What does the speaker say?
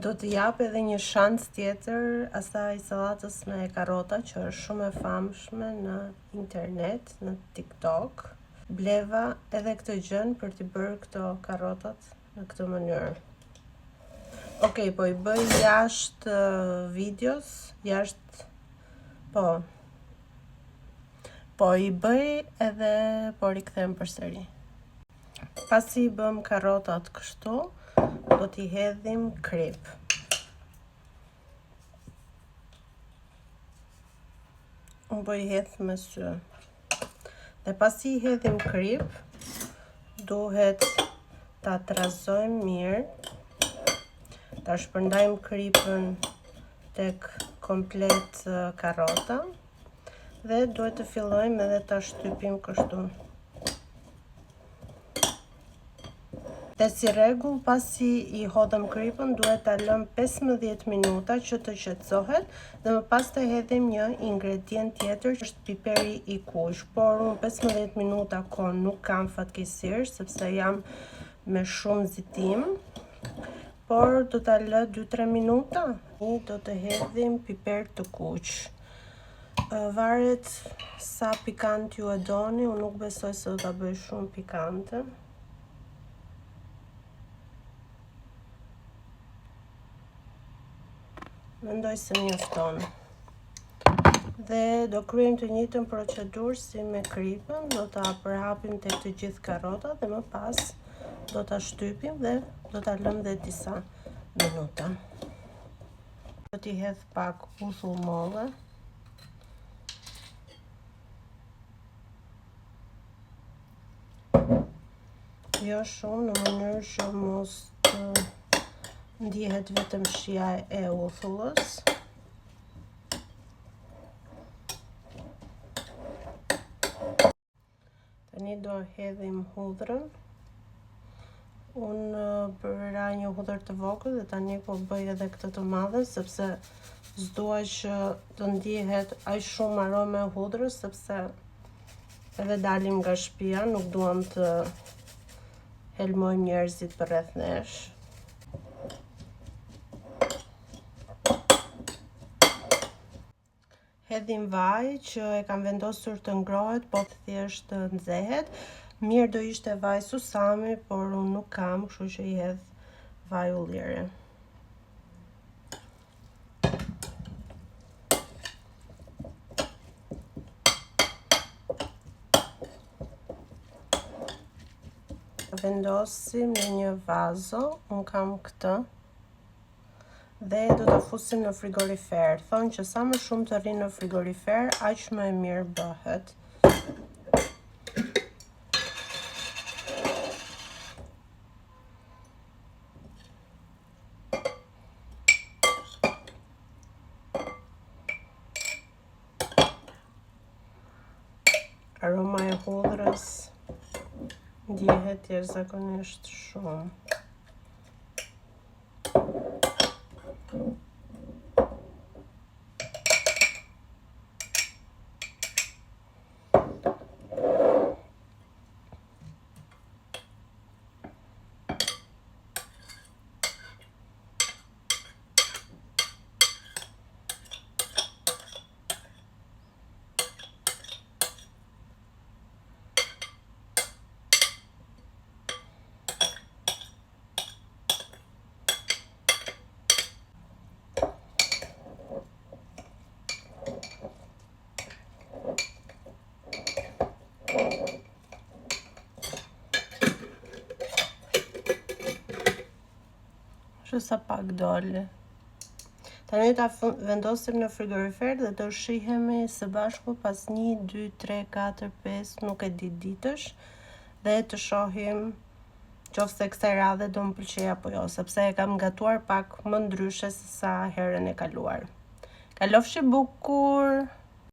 Do të jap edhe një shans tjetër asaj sallatës me karrota që është shumë e famshme në internet, në TikTok. Bleva edhe këtë gjën për t'i bërë këto karrotat në këtë mënyrë. Okej, po i bëj jashtë videos, po i bëj edhe por i kthem përsëri. Pasi i bëm karrotat kështu, do t'i hedhim krip. Unë po i hedh me sy. Dhe pasi i hedhim krip, duhet ta trazojmë mirë, ta shpërndajmë kripën tek komplet karrota dhe duhet të fillojmë edhe ta shtypim kështu. Dhe si rregull, pasi i hodhëm kripën, duhet ta lëm 15 minuta që të qetësohet dhe më pas të hedhim një ingredient tjetër që është piperi i kuq. Por unë 15 minuta kohë nuk kam fatkeqësisht sepse jam me shumë nxitim, por do ta lë 2-3 minuta. Do të hedhim piper të kuq. Varet sa pikant ju e doni, unë nuk besoj se do ta bëj shumë pikante. Mendoj se mjafton. Dhe do kryejmë të njëjtën procedurë si me kripën, do ta përhapim tek të gjithë karrotat dhe më pas do ta shtypim dhe do ta lëm dhe disa minuta. Do t'i hedh pak uthull molle. Jo shumë, në mënyrë që mos të ndihet vetëm shija e uthullës. Tani do hedhim hudhrën. Unë bëra një hudhër të vogël dhe tani po bëj edhe këtë të madhe sepse s'dua që të ndihet aq shumë aromë e hudhrës sepse edhe dalim nga shtëpia, nuk duam të helmojmë njerëzit përreth nesh. Hedhim vaj që e kam vendosur të ngrohet, po thjesht të nxehet. Mirë do ishte vaj susami, por unë nuk kam, kështu që i hedh vaj ulliri. Vendosim në një vazo, unë kam këtë. Dhe do ta fusim në frigorifer. Thonë që sa më shumë të rrinë në frigorifer, aq më e mirë bëhet. Aroma e hudhrës ndihet jashtëzakonisht shumë. Sa pak dole. Tani ta vendosim në frigorifer dhe do shihemi së bashku pas 1, 2, 3, 4, 5, nuk e di ditësh dhe të shohim qofse kësaj radhe do më pëlqej apo jo, sepse e kam gatuar pak më ndryshe se sa herën e kaluar. Kalofshi bukur!